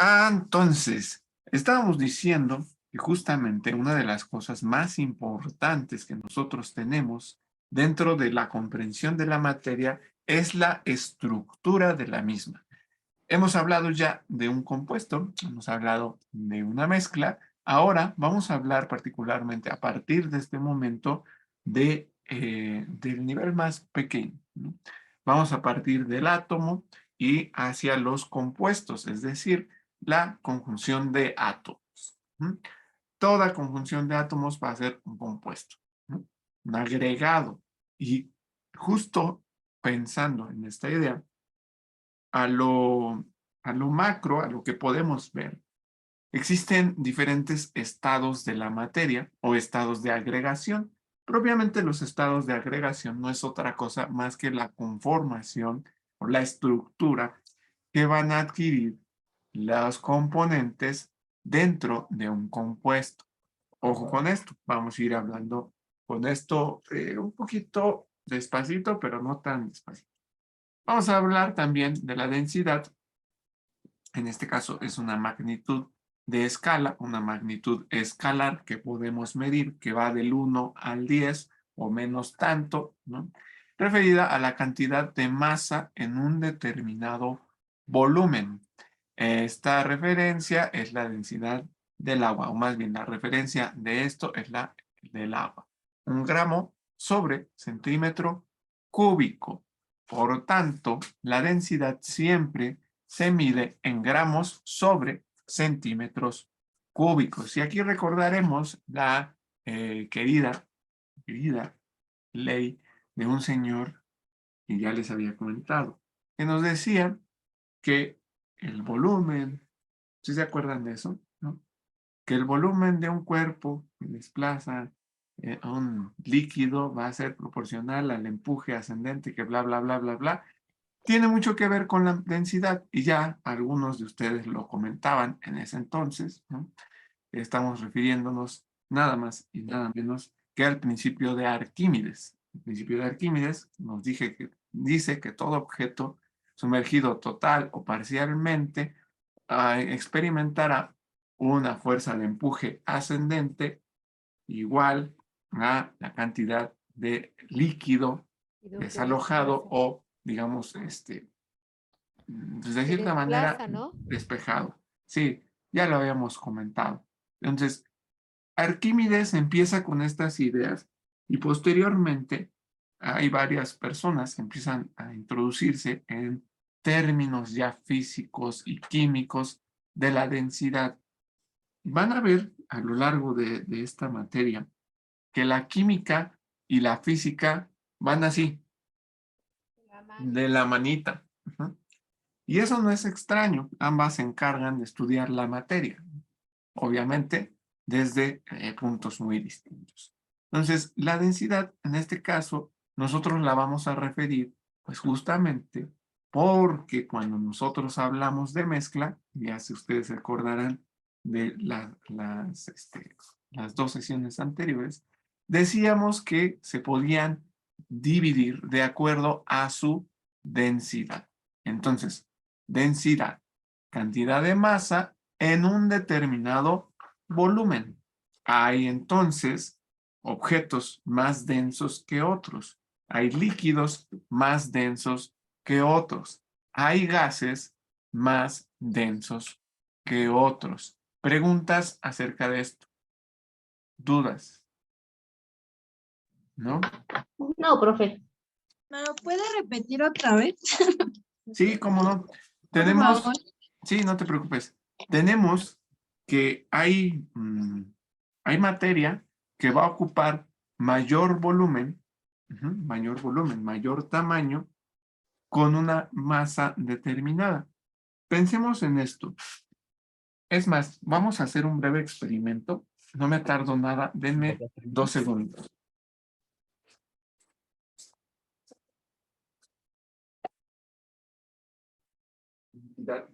Entonces, estábamos diciendo que justamente una de las cosas más importantes que nosotros tenemos dentro de la comprensión de la materia es la estructura de la misma. Hemos hablado ya de un compuesto, hemos hablado de una mezcla. Ahora vamos a hablar particularmente a partir de este momento del nivel más pequeño, ¿no? Vamos a partir del átomo y hacia los compuestos, es decir, la conjunción de átomos. ¿No? Toda conjunción de átomos va a ser un compuesto, ¿no? Un agregado. Y justo pensando en esta idea, a lo, a lo macro, a lo que podemos ver, existen diferentes estados de la materia o estados de agregación. Propiamente los estados de agregación no es otra cosa más que la conformación o la estructura que van a adquirir los componentes dentro de un compuesto. Ojo con esto, vamos a ir hablando con esto un poquito despacito, pero no tan despacito. Vamos a hablar también de la densidad. En este caso es una magnitud de escala, una magnitud escalar que podemos medir, que va del 1 al 10 o menos tanto, ¿no? Referida a la cantidad de masa en un determinado volumen. Esta referencia es la densidad del agua, o más bien la referencia de esto es la del agua. 1 gramo sobre centímetro cúbico. Por tanto, la densidad siempre se mide en gramos sobre centímetros cúbicos. Y aquí recordaremos la querida ley de un señor que ya les había comentado, que nos decía que el volumen, ¿sí se acuerdan de eso? ¿No? Que el volumen de un cuerpo que desplaza a un líquido va a ser proporcional al empuje ascendente, que bla, bla, bla, bla, bla, tiene mucho que ver con la densidad y ya algunos de ustedes lo comentaban en ese entonces, ¿no? Estamos refiriéndonos nada más y nada menos que al principio de Arquímedes. El principio de Arquímedes nos dice que todo objeto sumergido total o parcialmente experimentará una fuerza de empuje ascendente igual a la cantidad de líquido desalojado o, digamos, pues de Se cierta manera desplaza, ¿no? despejado. Sí, ya lo habíamos comentado. Entonces, Arquímedes empieza con estas ideas y posteriormente hay varias personas que empiezan a introducirse en términos ya físicos y químicos de la densidad. Van a ver a lo largo de esta materia que la química y la física van así, La mano. de la manita. Ujú. Y eso no es extraño, ambas se encargan de estudiar la materia, obviamente desde puntos muy distintos. Entonces, la densidad, en este caso, nosotros la vamos a referir, pues justamente porque cuando nosotros hablamos de mezcla, ya si ustedes se acordarán de las dos sesiones anteriores, decíamos que se podían dividir de acuerdo a su densidad. Entonces, densidad, cantidad de masa en un determinado volumen. Hay entonces objetos más densos que otros. Hay líquidos más densos que otros. Hay gases más densos que otros. Preguntas acerca de esto. Dudas, ¿no? No, profe. ¿Me lo puede repetir otra vez? Sí, cómo no. Por favor. Sí, no te preocupes. Tenemos que hay materia que va a ocupar mayor volumen, mayor tamaño, con una masa determinada. Pensemos en esto. Es más, vamos a hacer un breve experimento. No me tardo nada. Denme 2 segundos.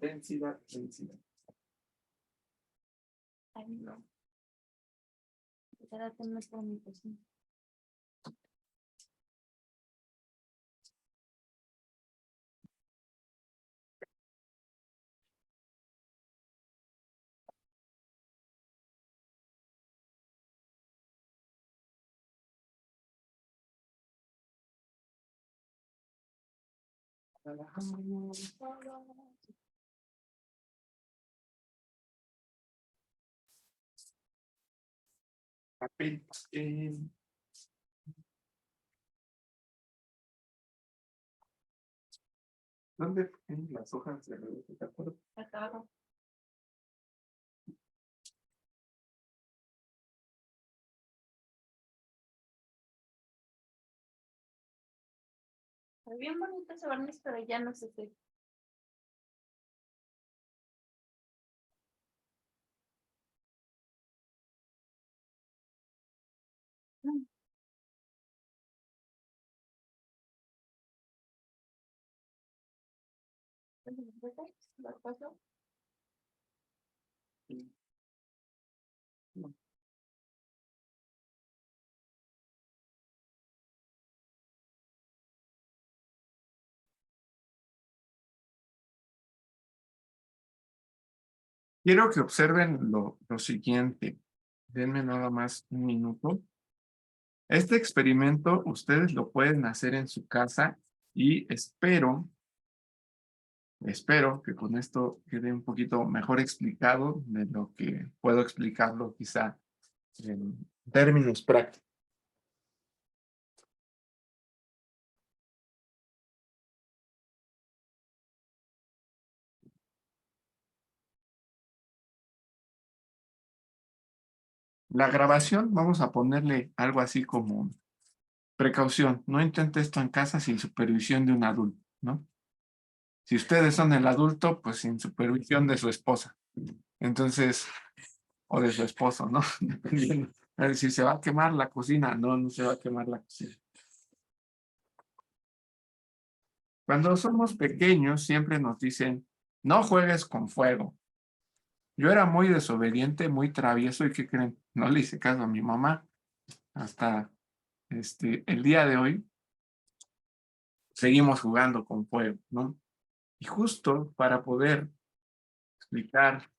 Densidad. Papel, papel. ¿Dónde ponen las hojas de revista? ¿Te acuerdas? Acá abajo. Está bien bonito ese barniz, pero ya no se seca. ¿Lo paso? Quiero que observen lo siguiente. Denme nada más un minuto. Este experimento ustedes lo pueden hacer en su casa y espero que con esto quede un poquito mejor explicado de lo que puedo explicarlo quizá en términos prácticos. La grabación, vamos a ponerle algo así como precaución. No intente esto en casa sin supervisión de un adulto, ¿no? Si ustedes son el adulto, pues sin supervisión de su esposa. Entonces, o de su esposo, ¿no? Dependiendo. A ver, si se va a quemar la cocina, no se va a quemar la cocina. Cuando somos pequeños, siempre nos dicen, no juegues con fuego. Yo era muy desobediente, muy travieso, ¿y qué creen? No le hice caso a mi mamá. Hasta el día de hoy, seguimos jugando con fuego, ¿no? Y justo para poder explicar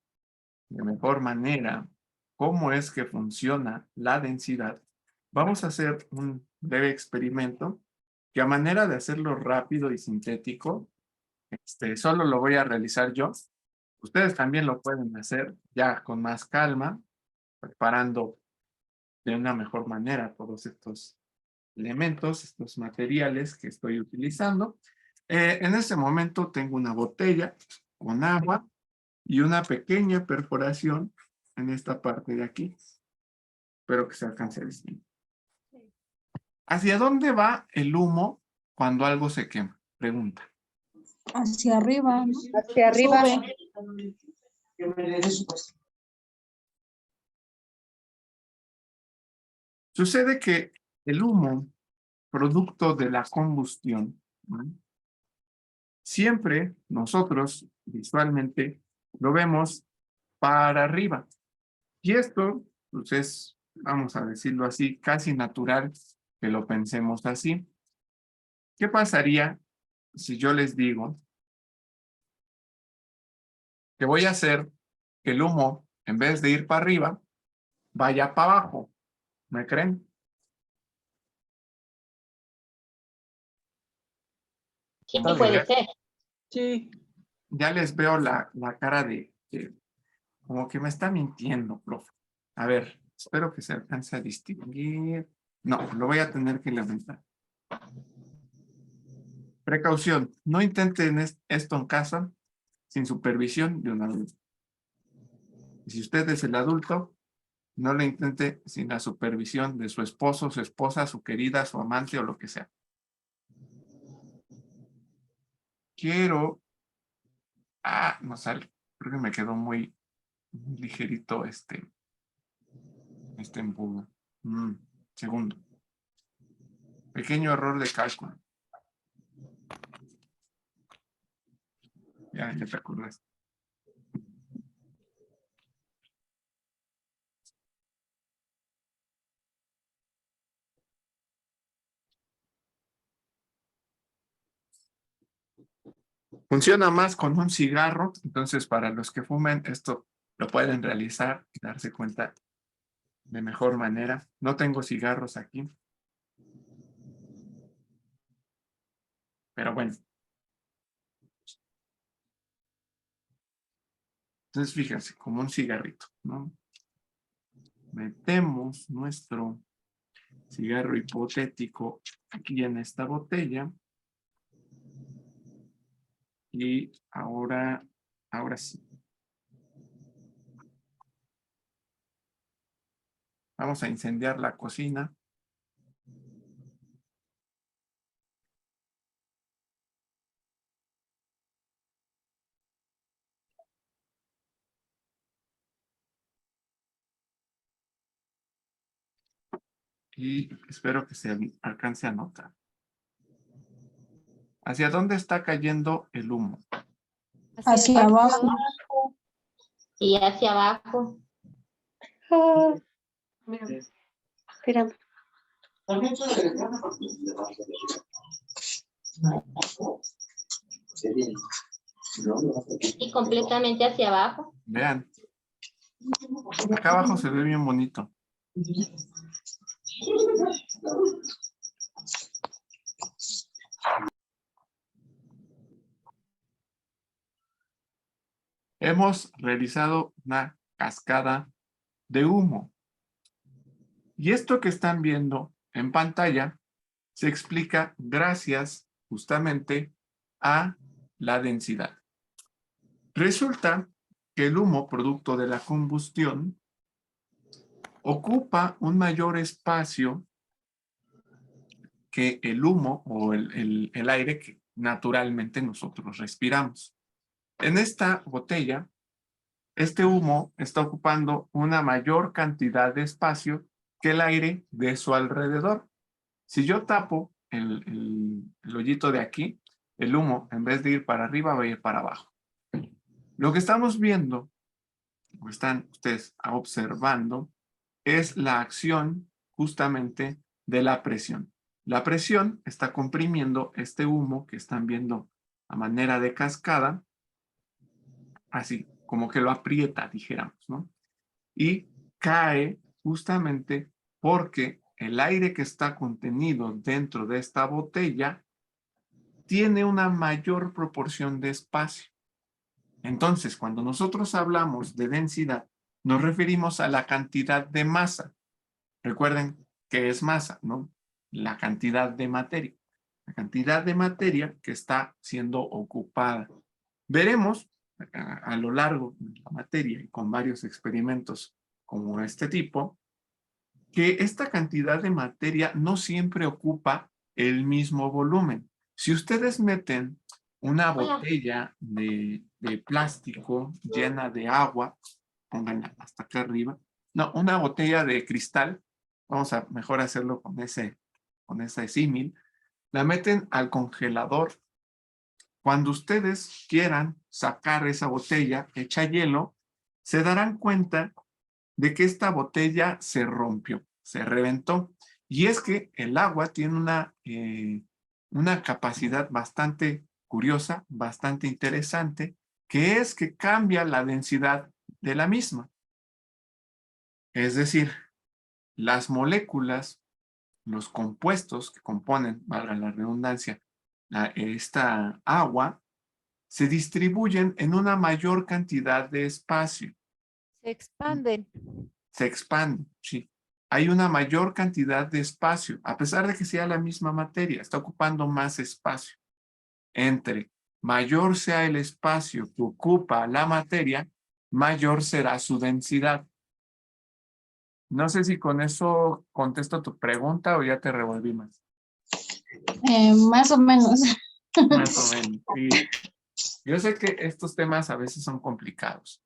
de mejor manera cómo es que funciona la densidad, vamos a hacer un breve experimento que a manera de hacerlo rápido y sintético, solo lo voy a realizar yo. Ustedes también lo pueden hacer ya con más calma, preparando de una mejor manera todos estos elementos, estos materiales que estoy utilizando. En este momento tengo una botella con agua y una pequeña perforación en esta parte de aquí. Espero que se alcance a distinguir. ¿Hacia dónde va el humo cuando algo se quema? Pregunta. Hacia arriba, ¿no? Hacia arriba. Sube. Sucede que el humo, producto de la combustión, ¿no? Siempre nosotros visualmente lo vemos para arriba. Y esto, pues es, vamos a decirlo así, casi natural que lo pensemos así. ¿Qué pasaría si yo les digo que voy a hacer que el humo, en vez de ir para arriba, vaya para abajo? ¿Me creen? Sí, Entonces, puede ser. Sí. ya les veo la cara de como que me está mintiendo, profe. A ver, espero que se alcance a distinguir. No, lo voy a tener que levantar. Precaución, no intenten esto en casa sin supervisión de un adulto. Y si usted es el adulto, no lo intente sin la supervisión de su esposo, su esposa, su querida, su amante o lo que sea. Quiero... no sale. Creo que me quedó muy ligerito este embudo. Segundo. Pequeño error de cálculo. Ya te acuerdas. Funciona más con un cigarro, entonces para los que fumen esto lo pueden realizar y darse cuenta de mejor manera. No tengo cigarros aquí. Pero bueno, Entonces, fíjense, como un cigarrito, ¿no? Metemos nuestro cigarro hipotético aquí en esta botella. Y ahora sí. Vamos a incendiar la cocina. Y espero que se alcance a notar. ¿Hacia dónde está cayendo el humo? Hacia abajo. Y hacia abajo. Ah, espérame. Y completamente hacia abajo. Vean. Acá abajo se ve bien bonito. Hemos realizado una cascada de humo. Y esto que están viendo en pantalla se explica gracias justamente a la densidad. Resulta que el humo, producto de la combustión, ocupa un mayor espacio que el humo o el aire que naturalmente nosotros respiramos. En esta botella, este humo está ocupando una mayor cantidad de espacio que el aire de su alrededor. Si yo tapo el hoyito de aquí, el humo, en vez de ir para arriba, va a ir para abajo. Lo que estamos viendo, o están ustedes observando, es la acción justamente de la presión. La presión está comprimiendo este humo que están viendo a manera de cascada, así, como que lo aprieta, dijéramos, ¿no? Y cae justamente porque el aire que está contenido dentro de esta botella tiene una mayor proporción de espacio. Entonces, cuando nosotros hablamos de densidad, nos referimos a la cantidad de masa. Recuerden que es masa, ¿no? La cantidad de materia. La cantidad de materia que está siendo ocupada. Veremos a lo largo de la materia y con varios experimentos como este tipo, que esta cantidad de materia no siempre ocupa el mismo volumen. Si ustedes meten una botella de plástico llena de agua, pónganla hasta acá arriba, no, una botella de cristal, vamos a mejor hacerlo con ese símil, la meten al congelador. Cuando ustedes quieran sacar esa botella hecha hielo, se darán cuenta de que esta botella se rompió, se reventó. Y es que el agua tiene una capacidad bastante curiosa, bastante interesante, que es que cambia la densidad de la misma. Es decir, las moléculas, los compuestos que componen, valga la redundancia, esta agua, se distribuyen en una mayor cantidad de espacio. Se expanden. Se expanden, sí. Hay una mayor cantidad de espacio, a pesar de que sea la misma materia, está ocupando más espacio. Entre mayor sea el espacio que ocupa la materia, mayor será su densidad. No sé si con eso contesto tu pregunta o ya te revolví más. Más o menos. Más o menos, sí. Yo sé que estos temas a veces son complicados.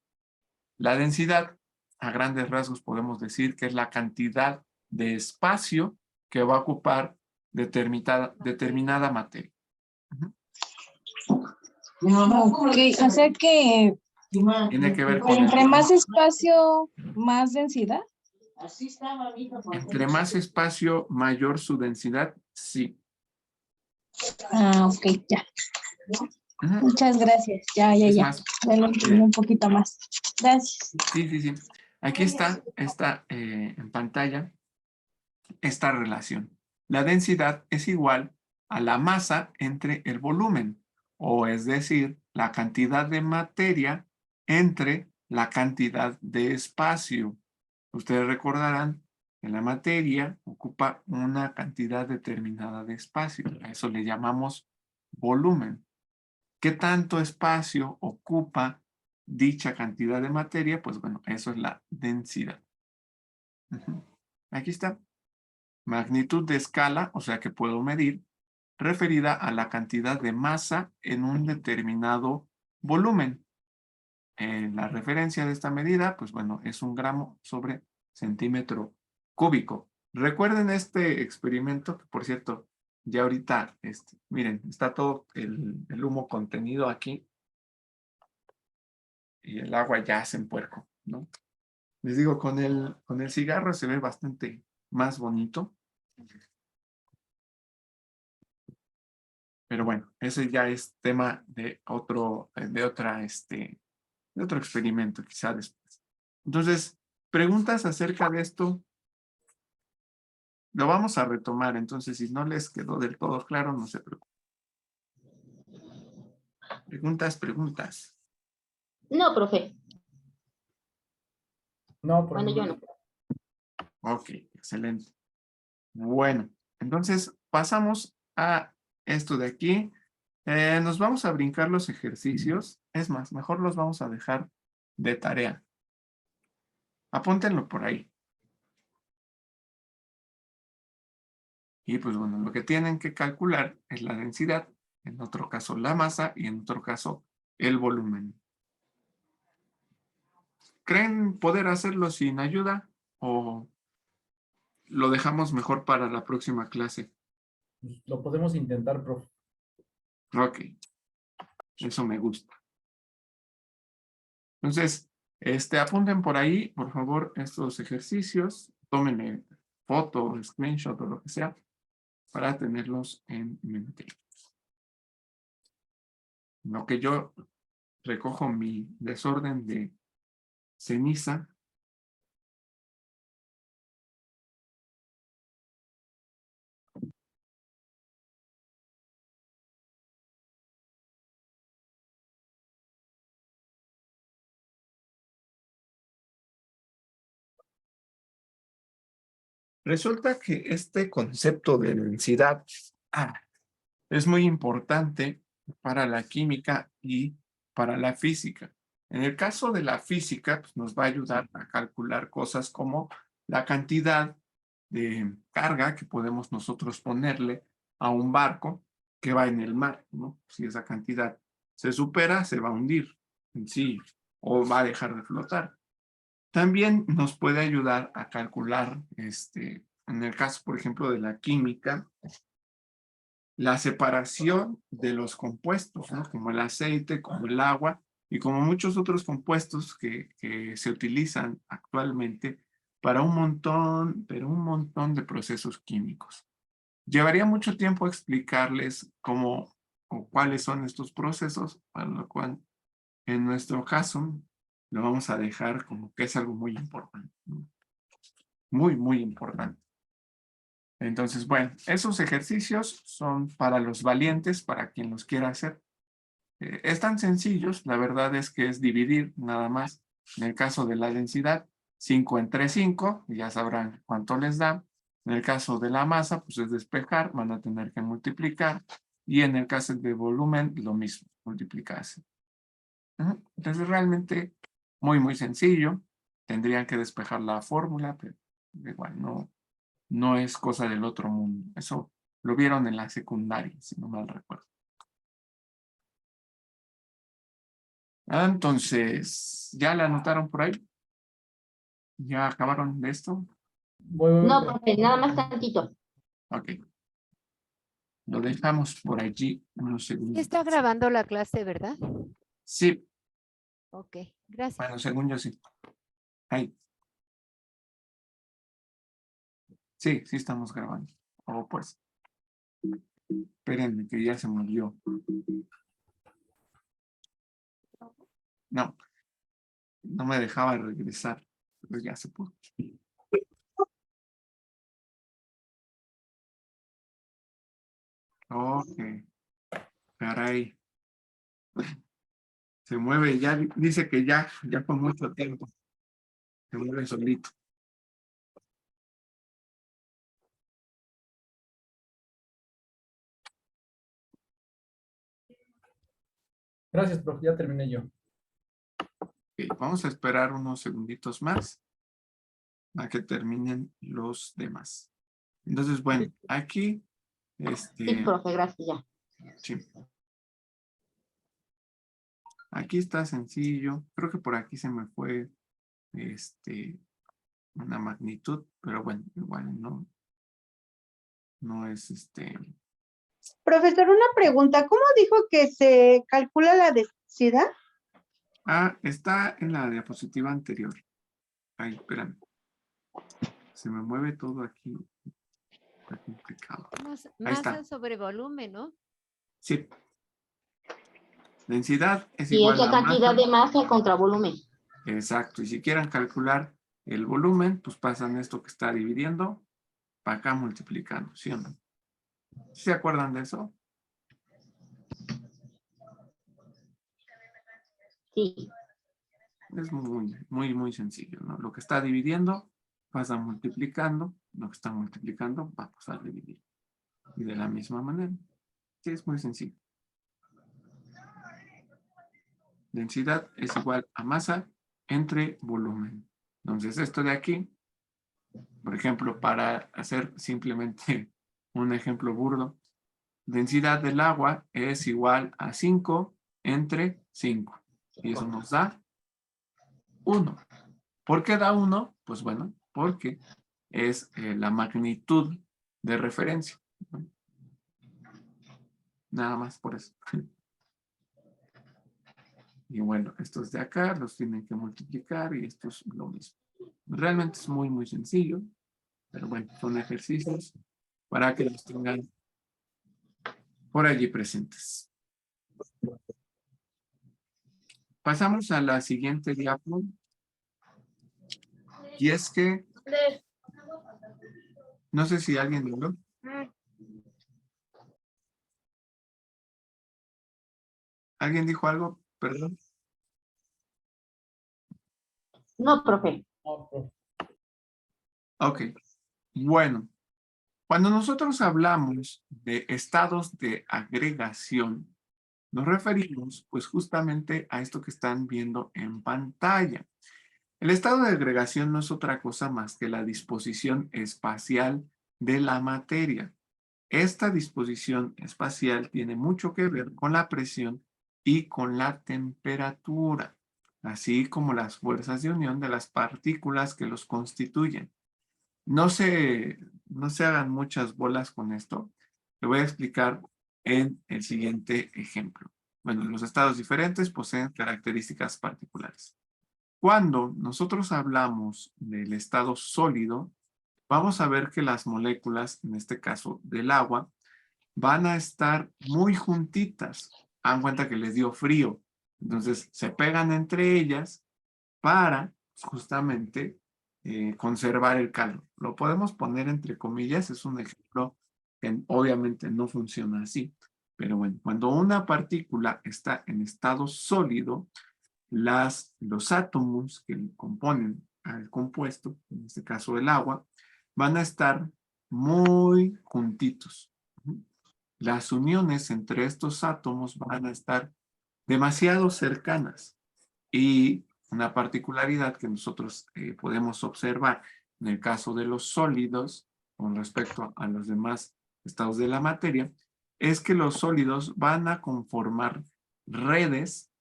La densidad, a grandes rasgos, podemos decir que es la cantidad de espacio que va a ocupar determinada materia. Ok, o sea que Tiene que ver con entre más espacio, más densidad. entre más espacio, mayor su densidad, sí. Ah, ok, ya. Ujú. Muchas gracias. Ya. Es Ya más, lo entendí un poquito más. Gracias. sí. Aquí está en pantalla esta relación. La densidad es igual a la masa entre el volumen, o es decir, la cantidad de materia entre la cantidad de espacio. Ustedes recordarán que la materia ocupa una cantidad determinada de espacio. A eso le llamamos volumen. ¿Qué tanto espacio ocupa dicha cantidad de materia? Pues bueno, eso es la densidad. Aquí está. Magnitud de escala, o sea que puedo medir, referida a la cantidad de masa en un determinado volumen. La referencia de esta medida, pues bueno, es 1 gramo sobre centímetro cúbico. Recuerden este experimento, que por cierto, ya ahorita, miren, está todo el humo contenido aquí y el agua ya se empuerco, ¿no? Les digo, con el cigarro se ve bastante más bonito. Pero bueno, ese ya es tema de otro experimento, quizá después. Entonces, preguntas acerca de esto, lo vamos a retomar. Entonces, si no les quedó del todo claro, no se preocupen. Preguntas. No, profe. No, Bueno, yo no. Ok, excelente. Bueno, entonces pasamos a esto de aquí. Nos vamos a brincar los ejercicios. Es más, mejor los vamos a dejar de tarea. Apúntenlo por ahí. Y pues bueno, lo que tienen que calcular es la densidad, en otro caso la masa y en otro caso el volumen. ¿Creen poder hacerlo sin ayuda o lo dejamos mejor para la próxima clase? Lo podemos intentar, profe. Ok, eso me gusta. Entonces, apunten por ahí, por favor, estos ejercicios. Tómenle foto, screenshot o lo que sea para tenerlos en mente. Lo que yo recojo mi desorden de ceniza. Resulta que este concepto de densidad es muy importante para la química y para la física. En el caso de la física, pues nos va a ayudar a calcular cosas como la cantidad de carga que podemos nosotros ponerle a un barco que va en el mar, ¿no? Si esa cantidad se supera, se va a hundir en sí o va a dejar de flotar. También nos puede ayudar a calcular, en el caso, por ejemplo, de la química, la separación de los compuestos, ¿no? Como el aceite, como el agua y como muchos otros compuestos que se utilizan actualmente para un montón, pero un montón de procesos químicos. Llevaría mucho tiempo explicarles cómo o cuáles son estos procesos, para lo cual en nuestro caso lo vamos a dejar como que es algo muy importante, ¿no? Muy, muy importante. Entonces, bueno, esos ejercicios son para los valientes, para quien los quiera hacer. Están sencillos, la verdad es que es dividir nada más. En el caso de la densidad, 5 entre 5, ya sabrán cuánto les da. En el caso de la masa, pues es despejar, van a tener que multiplicar. Y en el caso de volumen, lo mismo, multiplicarse. Entonces, realmente muy, muy sencillo. Tendrían que despejar la fórmula, pero igual no es cosa del otro mundo. Eso lo vieron en la secundaria, si no mal recuerdo. Entonces, ¿ya la anotaron por ahí? ¿Ya acabaron de esto? No, profe, nada más tantito. Ok. Lo dejamos por allí unos segundos. Está grabando la clase, ¿verdad? Sí, Ok, gracias. bueno, según yo sí. Ahí. Sí, sí estamos grabando. Oh, pues. Espérenme que ya se murió. No, no me dejaba regresar. Pero ya se pudo. Ok. Caray. Se mueve, ya dice que ya fue mucho tiempo. Se mueve solito. Gracias, profe. Ya terminé yo. Ok, vamos a esperar unos segunditos más a que terminen los demás. Entonces, bueno, aquí, Sí, profe, gracias, ya. sí. Aquí está sencillo. Creo que por aquí se me fue, una magnitud, pero bueno, igual no es Profesor, una pregunta. ¿Cómo dijo que se calcula la densidad? Está en la diapositiva anterior. Ay, espérame. Se me mueve todo aquí. Está complicado. Ahí está. Masa sobre volumen, ¿no? Sí. Densidad es Y igual esa a cantidad masa. de masa contra volumen. Exacto. Y si quieren calcular el volumen, pues pasan esto que está dividiendo para acá multiplicando, ¿sí o no? ¿Sí se acuerdan de eso? Sí. Es muy sencillo, ¿no? Lo que está dividiendo pasa multiplicando, lo que está multiplicando va a pasar a dividir. Y de la misma manera. Sí, es muy sencillo. Densidad es igual a masa entre volumen. Entonces, esto de aquí, por ejemplo, para hacer simplemente un ejemplo burdo, densidad del agua es igual a 5 entre 5. Y eso nos da 1. ¿Por qué da 1? Pues bueno, porque es la magnitud de referencia. Nada más por eso. Y bueno, estos de acá los tienen que multiplicar y esto es lo mismo. Realmente es muy sencillo, pero bueno, son ejercicios para que los tengan por allí presentes. Pasamos a la siguiente diapo. Y es que, no sé si alguien lo vio. ¿Alguien dijo algo? Perdón. No, profe. No, profe. Ok. Bueno, cuando nosotros hablamos de estados de agregación, nos referimos pues justamente a esto que están viendo en pantalla. El estado de agregación no es otra cosa más que la disposición espacial de la materia. Esta disposición espacial tiene mucho que ver con la presión y con la temperatura, así como las fuerzas de unión de las partículas que los constituyen. No se hagan muchas bolas con esto. Le voy a explicar en el siguiente ejemplo. Bueno, los estados diferentes poseen características particulares. Cuando nosotros hablamos del estado sólido, vamos a ver que las moléculas, en este caso del agua, van a estar muy juntitas. Hagan cuenta que les dio frío. Entonces se pegan entre ellas para justamente conservar el calor. Lo podemos poner entre comillas, es un ejemplo que obviamente no funciona así. Pero bueno, cuando una partícula está en estado sólido, los átomos que componen al compuesto, en este caso el agua, van a estar muy juntitos. Las uniones entre estos átomos van a estar demasiado cercanas. Y una particularidad que nosotros podemos observar en el caso de los sólidos con respecto a los demás estados de la materia, es que los sólidos van a conformar redes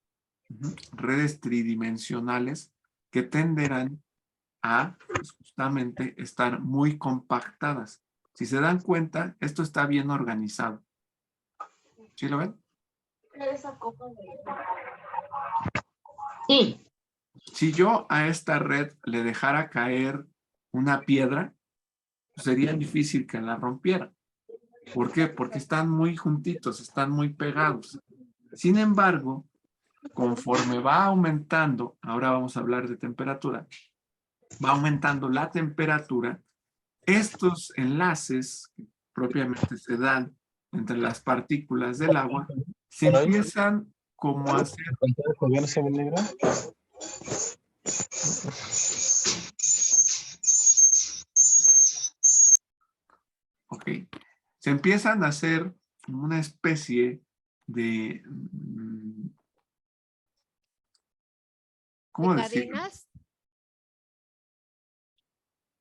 tridimensionales que tenderán a pues, justamente estar muy compactadas. Si se dan cuenta, esto está bien organizado. ¿Sí lo ven? Sí. Si yo a esta red le dejara caer una piedra, sería difícil que la rompiera. ¿Por qué? Porque están muy juntitos, están muy pegados. Sin embargo, conforme va aumentando, ahora vamos a hablar de temperatura, va aumentando la temperatura, estos enlaces que propiamente se dan entre las partículas del agua se empiezan cómo hacer. ¿La pantalla todavía no se ve negra? Ok. Se empiezan a hacer una especie de... ¿cómo ¿De decirlo? cadenas?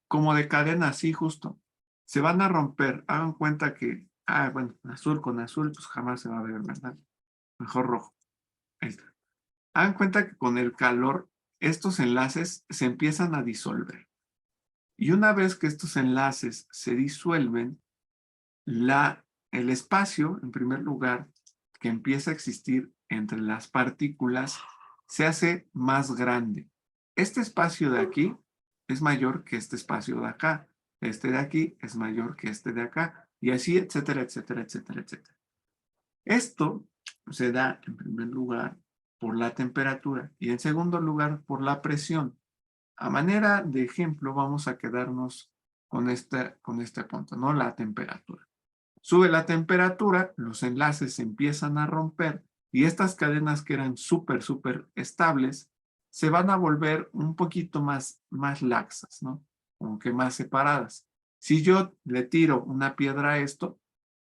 Como de cadena, sí, justo. Se van a romper. Hagan cuenta que, bueno, azul con azul, pues jamás se va a ver, ¿verdad? Mejor rojo. Ahí está. Hagan cuenta que con el calor, estos enlaces se empiezan a disolver. Y una vez que estos enlaces se disuelven, el espacio, en primer lugar, que empieza a existir entre las partículas, se hace más grande. Este espacio de aquí es mayor que este espacio de acá. Este de aquí es mayor que este de acá. Y así, etcétera, etcétera, etcétera, etcétera. Esto se da, en primer lugar, por la temperatura y en segundo lugar, por la presión. A manera de ejemplo, vamos a quedarnos con este punto, ¿no? La temperatura. Sube la temperatura, los enlaces se empiezan a romper y estas cadenas que eran súper estables se van a volver un poquito más laxas, ¿no? Como que más separadas. Si yo le tiro una piedra a esto,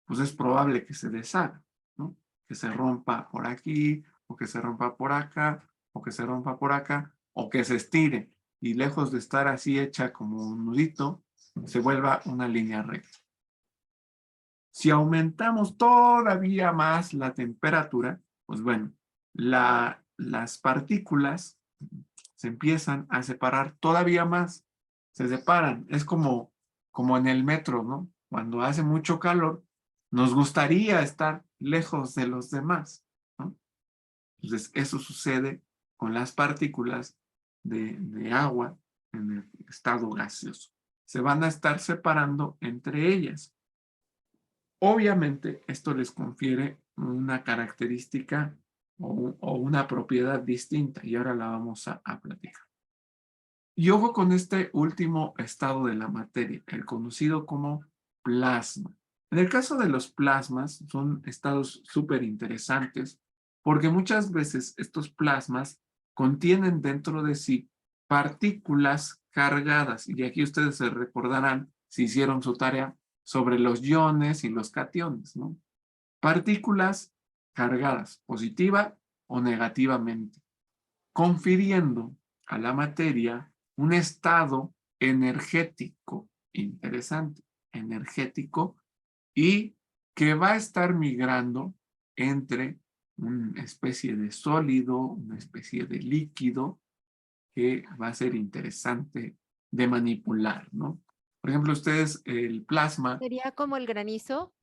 pues es probable que se deshaga, ¿no? Que se rompa por aquí, o que se rompa por acá, o que se rompa por acá, o que se estire y lejos de estar así hecha como un nudito, se vuelva una línea recta. Si aumentamos todavía más la temperatura, pues bueno, las partículas se empiezan a separar todavía más. Se separan. Es como en el metro, ¿no? Cuando hace mucho calor, nos gustaría estar lejos de los demás, ¿no? Entonces, eso sucede con las partículas de agua en el estado gaseoso. Se van a estar separando entre ellas. Obviamente, esto les confiere una característica o una propiedad distinta y ahora la vamos a platicar. Y ojo con este último estado de la materia, el conocido como plasma. En el caso de los plasmas, son estados súper interesantes porque muchas veces estos plasmas contienen dentro de sí partículas cargadas. Y aquí ustedes se recordarán, si hicieron su tarea, sobre los iones y los cationes, ¿no? Partículas cargadas, positiva o negativamente, confiriendo a la materia un estado energético, interesante, energético, y que va a estar migrando entre una especie de sólido, una especie de líquido, que va a ser interesante de manipular, ¿no? Por ejemplo, ustedes, el plasma, ¿Sería como el granizo?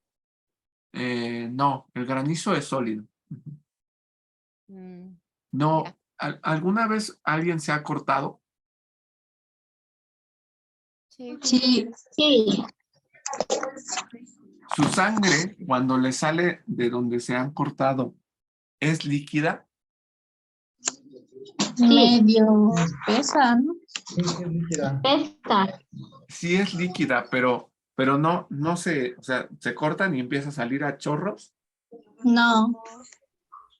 no, el granizo es sólido. Mm, No, ya. ¿alguna vez alguien se ha cortado? Sí. Sí, Sí, Su sangre, cuando le sale de donde se han cortado, ¿es líquida? medio espesa, ¿no? Sí, sí, es líquida. pesca. Sí es líquida, pero no se, o sea, se cortan y empieza a salir a chorros. No.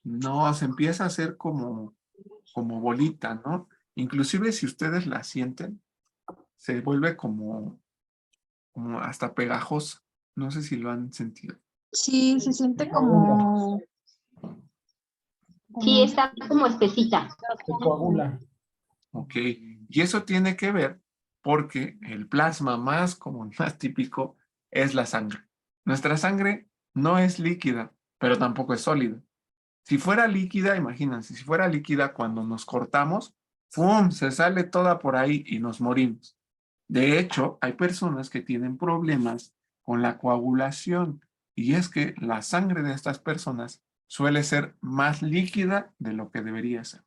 No, se empieza a hacer como bolita, ¿no? Inclusive si ustedes la sienten, se vuelve como hasta pegajosa. No sé si lo han sentido. Sí, se siente Sí, está como espesita. Se coagula. Ok, y eso tiene que ver porque el plasma más común, más típico, es la sangre. Nuestra sangre no es líquida, pero tampoco es sólida. Si fuera líquida, imagínense, si fuera líquida cuando nos cortamos, ¡fum!, se sale toda por ahí y nos morimos. De hecho, hay personas que tienen problemas con la coagulación y es que la sangre de estas personas suele ser más líquida de lo que debería ser,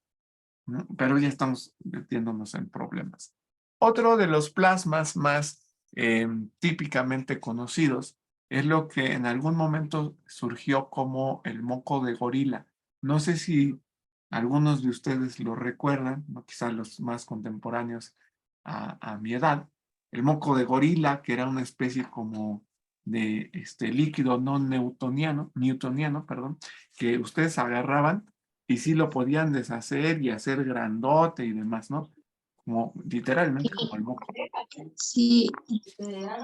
¿no? Pero ya estamos metiéndonos en problemas. Otro de los plasmas más típicamente conocidos es lo que en algún momento surgió como el moco de gorila. No sé si algunos de ustedes lo recuerdan, ¿no? Quizás los más contemporáneos a mi edad. El moco de gorila, que era una especie como de líquido no newtoniano, perdón, que ustedes agarraban y sí lo podían deshacer y hacer grandote y demás, ¿no? Como literalmente como el moco. Sí,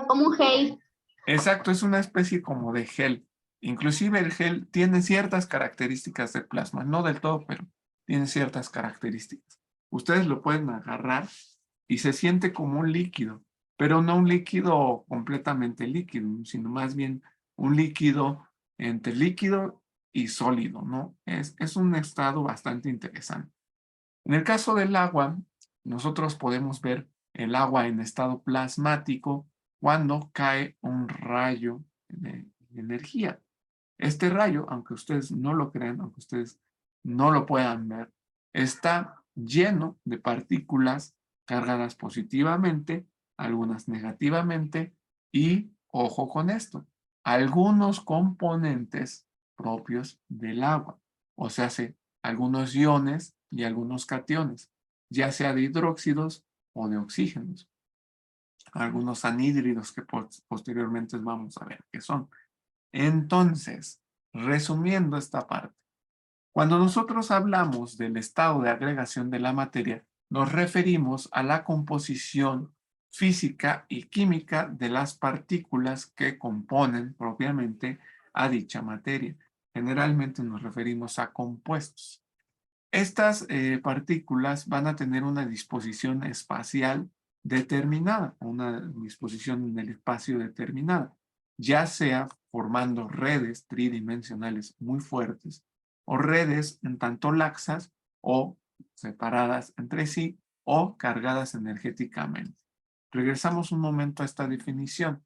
Como un gel. Exacto, es una especie como de gel. Inclusive el gel tiene ciertas características de plasma, no del todo, pero tiene ciertas características. Ustedes lo pueden agarrar y se siente como un líquido, pero no un líquido completamente líquido, sino más bien un líquido entre líquido y sólido, ¿no? Es un estado bastante interesante. En el caso del agua, nosotros podemos ver el agua en estado plasmático cuando cae un rayo de energía. Este rayo, aunque ustedes no lo crean, aunque ustedes no lo puedan ver, está lleno de partículas cargadas positivamente, algunas negativamente, y ojo con esto, algunos componentes propios del agua, o sea, algunos iones y algunos cationes, ya sea de hidróxidos o de oxígenos, algunos anhídridos que posteriormente vamos a ver qué son. Entonces, resumiendo esta parte, cuando nosotros hablamos del estado de agregación de la materia, nos referimos a la composición física y química de las partículas que componen propiamente a dicha materia. Generalmente nos referimos a compuestos. Estas partículas van a tener una disposición espacial determinada, una disposición en el espacio determinada, ya sea formando redes tridimensionales muy fuertes o redes en tanto laxas o separadas entre sí o cargadas energéticamente. Regresamos un momento a esta definición.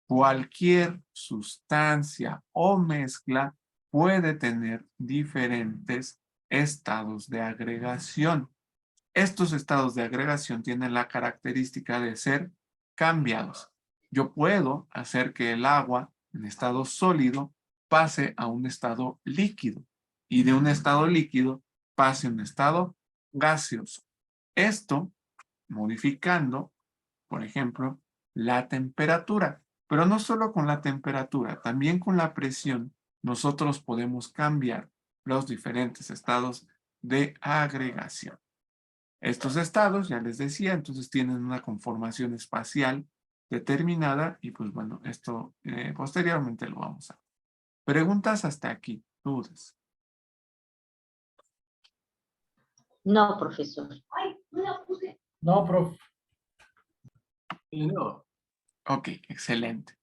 Cualquier sustancia o mezcla puede tener diferentes estados de agregación. Estos estados de agregación tienen la característica de ser cambiados. Yo puedo hacer que el agua en estado sólido pase a un estado líquido y de un estado líquido pase a un estado gaseoso. Esto modificando, por ejemplo, la temperatura. Pero no solo con la temperatura, también con la presión, nosotros podemos cambiar los diferentes estados de agregación. Estos estados, ya les decía, entonces tienen una conformación espacial determinada y pues bueno, esto posteriormente lo vamos a ver. Preguntas hasta aquí, dudas. No, profesor. No, prof. Ok, excelente.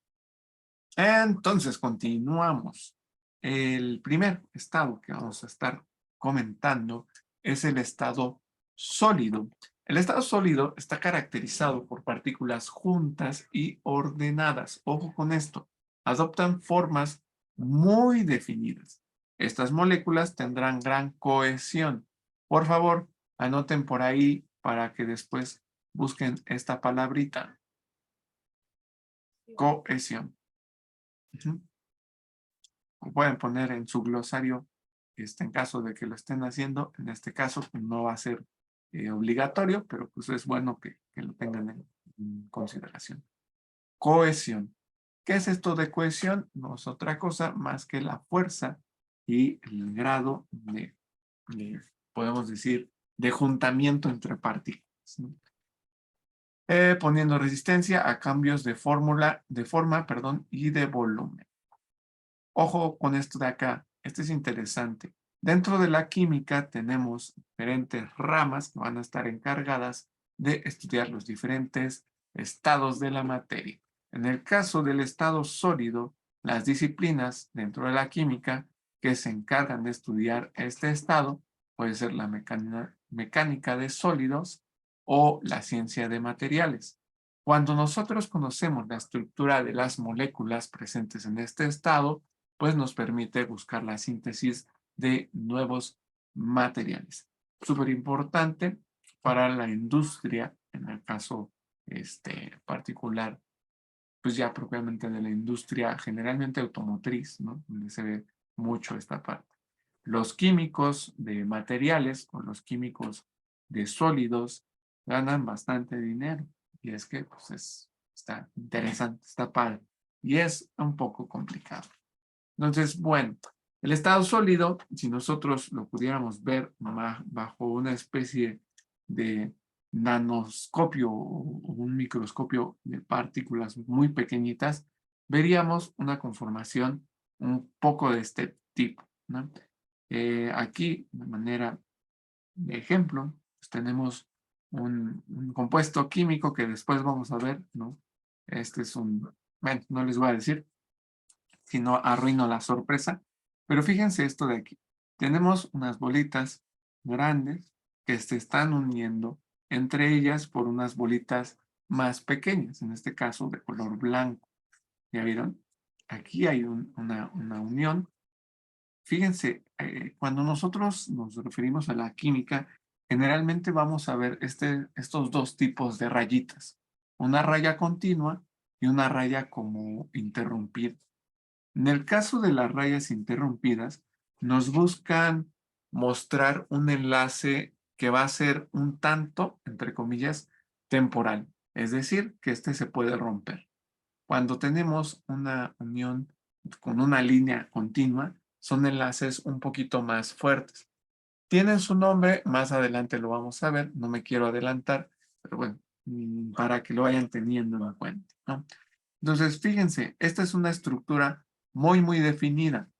Entonces, continuamos. El primer estado que vamos a estar comentando es el estado sólido. El estado sólido está caracterizado por partículas juntas y ordenadas. Ojo con esto. Adoptan formas muy definidas. Estas moléculas tendrán gran cohesión. Por favor, anoten por ahí para que después busquen esta palabrita. Cohesión. Lo pueden poner en su glosario en caso de que lo estén haciendo. En este caso pues, no va a ser obligatorio, pero pues es bueno que lo tengan en consideración. Cohesión. ¿Qué es esto de cohesión? No es otra cosa más que la fuerza y el grado podemos decir, de juntamiento entre partículas, ¿no? Poniendo resistencia a cambios de forma, y de volumen. Ojo con esto de acá, esto es interesante. Dentro de la química tenemos diferentes ramas que van a estar encargadas de estudiar los diferentes estados de la materia. En el caso del estado sólido, las disciplinas dentro de la química que se encargan de estudiar este estado puede ser la mecánica de sólidos o la ciencia de materiales. Cuando nosotros conocemos la estructura de las moléculas presentes en este estado, pues nos permite buscar la síntesis de nuevos materiales. Súper importante para la industria, en el caso particular, pues ya propiamente de la industria generalmente automotriz, ¿no? Donde se ve mucho esta parte. Los químicos de materiales o los químicos de sólidos ganan bastante dinero y es que pues está interesante, está padre y es un poco complicado. Entonces, bueno, El estado sólido, si nosotros lo pudiéramos ver bajo una especie de nanoscopio o un microscopio de partículas muy pequeñitas, veríamos una conformación un poco de este tipo, ¿no? Aquí, de manera de ejemplo, pues tenemos un compuesto químico que después vamos a ver, ¿no? Este es bueno, no les voy a decir, si no arruino la sorpresa, pero fíjense esto de aquí. Tenemos unas bolitas grandes que se están uniendo entre ellas por unas bolitas más pequeñas, en este caso de color blanco. ¿Ya vieron? Aquí hay una unión. Fíjense, cuando nosotros nos referimos a la química, generalmente vamos a ver estos dos tipos de rayitas. Una raya continua y una raya como interrumpida. En el caso de las rayas interrumpidas, nos buscan mostrar un enlace que va a ser un tanto, entre comillas, temporal. Es decir, que este se puede romper. Cuando tenemos una unión con una línea continua, son enlaces un poquito más fuertes. Tienen su nombre, más adelante lo vamos a ver, no me quiero adelantar, pero bueno, para que lo vayan teniendo en cuenta, ¿no? Entonces, fíjense, esta es una estructura muy, muy definida.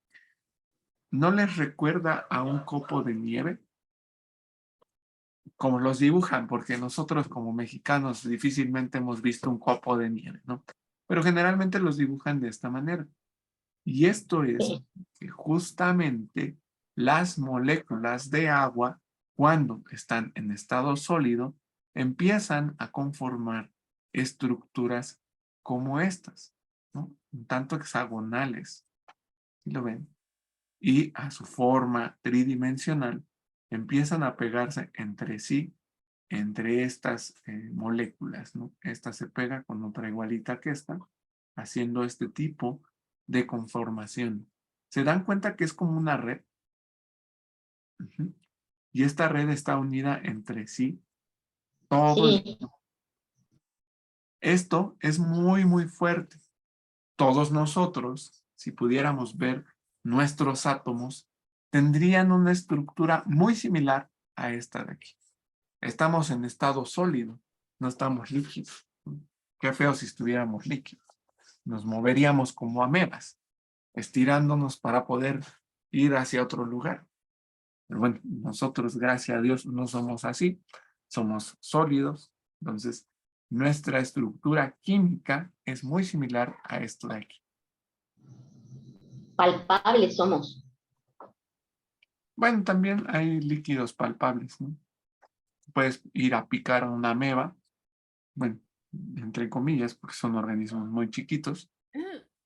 ¿No les recuerda a un copo de nieve? Como los dibujan, porque nosotros como mexicanos difícilmente hemos visto un copo de nieve, ¿no? Pero generalmente los dibujan de esta manera. Y esto es que justamente las moléculas de agua, cuando están en estado sólido, empiezan a conformar estructuras como estas, ¿no? Un tanto hexagonales. ¿Sí lo ven? Y a su forma tridimensional empiezan a pegarse entre sí, entre estas moléculas, ¿no? Esta se pega con otra igualita que esta, haciendo este tipo de conformación. ¿Se dan cuenta que es como una red? Ujú. Y esta red está unida entre sí. Todo Sí, esto es muy, muy fuerte. Todos nosotros, si pudiéramos ver nuestros átomos, tendrían una estructura muy similar a esta de aquí. Estamos en estado sólido, no estamos líquidos. Qué feo si estuviéramos líquidos. Nos moveríamos como amebas, estirándonos para poder ir hacia otro lugar. Pero bueno, nosotros, gracias a Dios, no somos así, somos sólidos. Entonces, nuestra estructura química es muy similar a esto de aquí. palpables somos. Bueno, también hay líquidos palpables, ¿no? Puedes ir a picar a una ameba, bueno, entre comillas, porque son organismos muy chiquitos,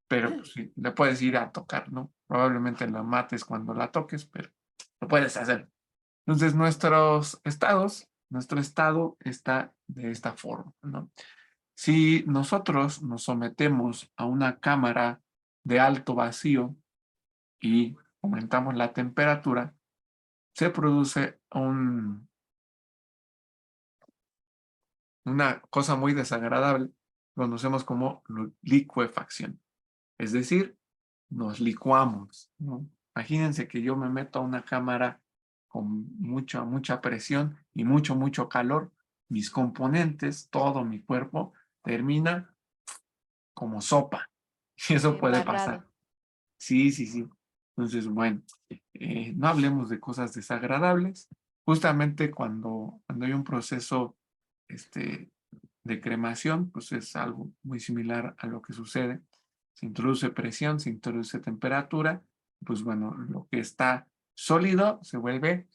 pero pues, sí, le puedes ir a tocar, ¿no? Probablemente la mates cuando la toques, pero lo puedes hacer. Entonces, nuestro estado está de esta forma, ¿no? Si nosotros nos sometemos a una cámara de alto vacío y aumentamos la temperatura, se produce una cosa muy desagradable, conocemos como licuefacción. Es decir, nos licuamos, ¿no? Imagínense que yo me meto a una cámara con mucha presión y mucho calor. Mis componentes, todo mi cuerpo, termina como sopa. Y eso puede pasar. Embarrado. Sí, sí, sí. Entonces, bueno, no hablemos de cosas desagradables. Justamente cuando hay un proceso de cremación, pues es algo muy similar a lo que sucede. Se introduce presión, se introduce temperatura, pues bueno, lo que está sólido se vuelve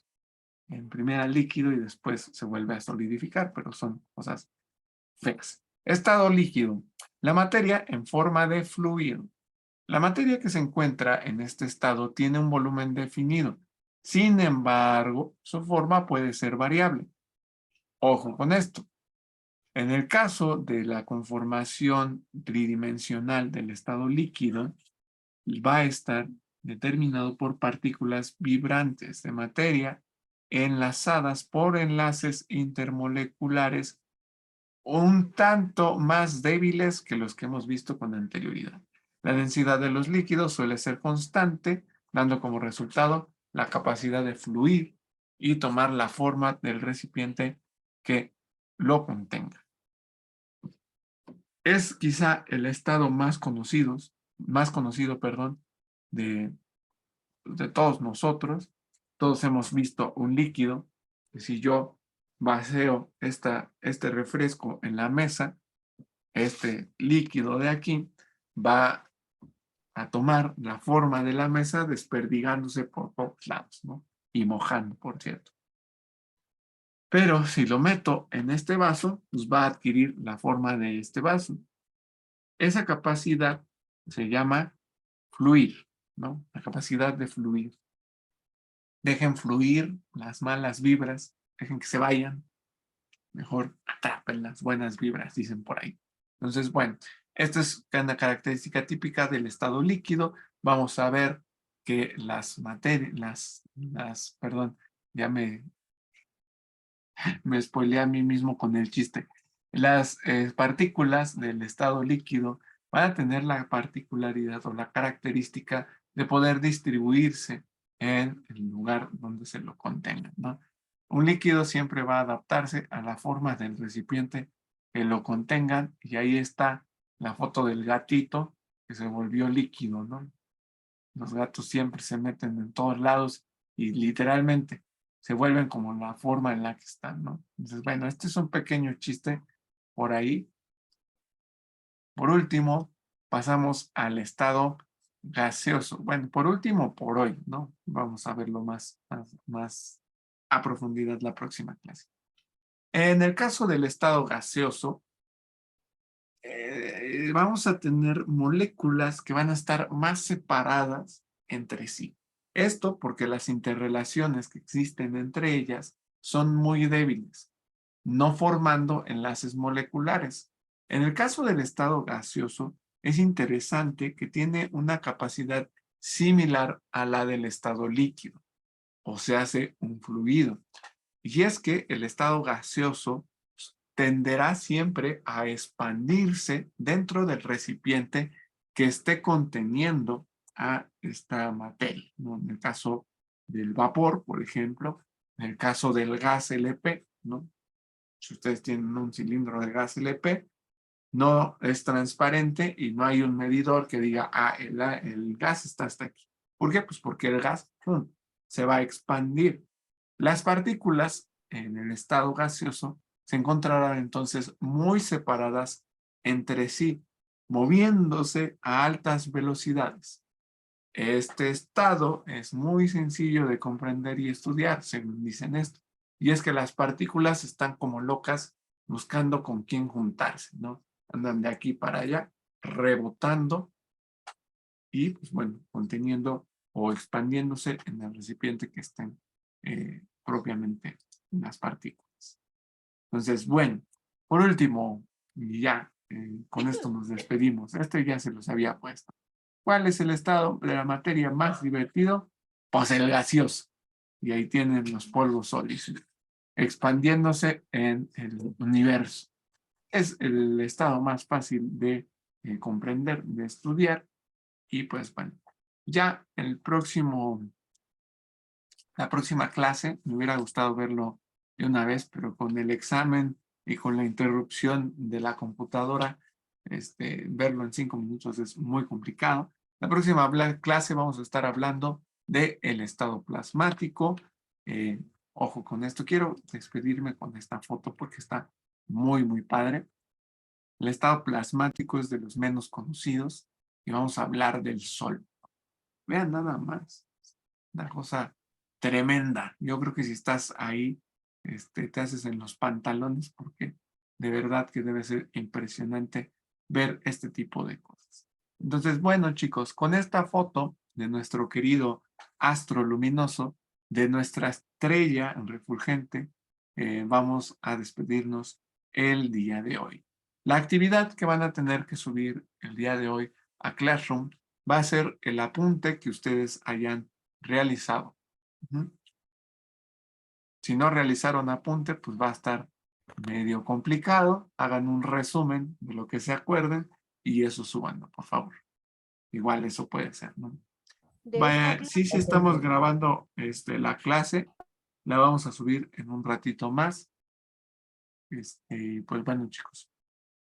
en primera líquido y después se vuelve a solidificar, pero son cosas feas. Estado líquido. La materia en forma de fluido. La materia que se encuentra en este estado tiene un volumen definido. Sin embargo, su forma puede ser variable. Ojo con esto. En el caso de la conformación tridimensional del estado líquido, va a estar determinado por partículas vibrantes de materia enlazadas por enlaces intermoleculares un tanto más débiles que los que hemos visto con anterioridad. La densidad de los líquidos suele ser constante, dando como resultado la capacidad de fluir y tomar la forma del recipiente que lo contenga. Es quizá el estado más conocido, perdón, de todos nosotros. Todos hemos visto un líquido. Si yo vacío este refresco en la mesa, este líquido de aquí va a tomar la forma de la mesa desperdigándose por todos lados, ¿no? Y mojando, por cierto. Pero si lo meto en este vaso, pues va a adquirir la forma de este vaso. Esa capacidad se llama fluir, ¿no? La capacidad de fluir. Dejen fluir las malas vibras, dejen que se vayan. Mejor atrapen las buenas vibras, dicen por ahí. Entonces, bueno, esta es una característica típica del estado líquido. Vamos a ver que las materias, perdón, ya me spoileé a mí mismo con el chiste. Las partículas del estado líquido van a tener la particularidad o la característica de poder distribuirse en el lugar donde se lo contenga, ¿no? Un líquido siempre va a adaptarse a la forma del recipiente que lo contengan, y ahí está la foto del gatito que se volvió líquido, ¿no? Los gatos siempre se meten en todos lados y literalmente se vuelven como la forma en la que están, ¿no? Entonces, bueno, este es un pequeño chiste por ahí. Por último, pasamos al estado gaseoso. Bueno, por último, por hoy, ¿no? Vamos a verlo más a profundidad la próxima clase. En el caso del estado gaseoso, vamos a tener moléculas que van a estar más separadas entre sí. Esto porque las interrelaciones que existen entre ellas son muy débiles, no formando enlaces moleculares. En el caso del estado gaseoso, es interesante que tiene una capacidad similar a la del estado líquido, o se hace un fluido. Y es que el estado gaseoso tenderá siempre a expandirse dentro del recipiente que esté conteniendo a esta materia, ¿no? En el caso del vapor, por ejemplo, en el caso del gas LP, ¿no? Si ustedes tienen un cilindro de gas LP, no es transparente y no hay un medidor que diga, el gas está hasta aquí. ¿Por qué? Pues porque el gas se va a expandir. Las partículas en el estado gaseoso se encontrarán entonces muy separadas entre sí, moviéndose a altas velocidades. Este estado es muy sencillo de comprender y estudiar, según dicen esto. Y es que las partículas están como locas buscando con quién juntarse, ¿no? Andan de aquí para allá, rebotando y, pues bueno, conteniendo o expandiéndose en el recipiente que estén propiamente las partículas. Entonces, bueno, por último, y ya con esto nos despedimos. Este ya se los había puesto. ¿Cuál es el estado de la materia más divertido? Pues el gaseoso. Y ahí tienen los polvos sólidos, expandiéndose en el universo. Es el estado más fácil de comprender, de estudiar. Y pues bueno, ya la próxima clase, me hubiera gustado verlo de una vez, pero con el examen y con la interrupción de la computadora, verlo en 5 minutos es muy complicado. La próxima clase vamos a estar hablando del estado plasmático. Ojo con esto, quiero despedirme con esta foto porque está muy, muy padre. El estado plasmático es de los menos conocidos y vamos a hablar del Sol. Vean nada más, una cosa tremenda. Yo creo que si estás ahí, te haces en los pantalones porque de verdad que debe ser impresionante ver este tipo de cosas. Entonces, bueno, chicos, con esta foto de nuestro querido astro luminoso, de nuestra estrella refulgente, vamos a despedirnos el día de hoy. La actividad que van a tener que subir el día de hoy a Classroom va a ser el apunte que ustedes hayan realizado. Si no realizaron apunte, pues va a estar medio complicado. Hagan un resumen de lo que se acuerden y eso súbanlo, por favor. Igual eso puede ser, ¿no? de Vaya, esta sí, sí estamos grabando la clase. La vamos a subir en un ratito más. Pues bueno, chicos.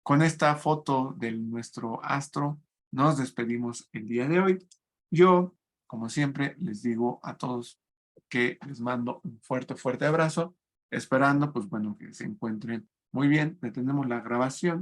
Con esta foto de nuestro astro, nos despedimos el día de hoy. Yo, como siempre, les digo a todos que les mando un fuerte, fuerte abrazo, esperando, pues bueno, que se encuentren muy bien. Detenemos la grabación.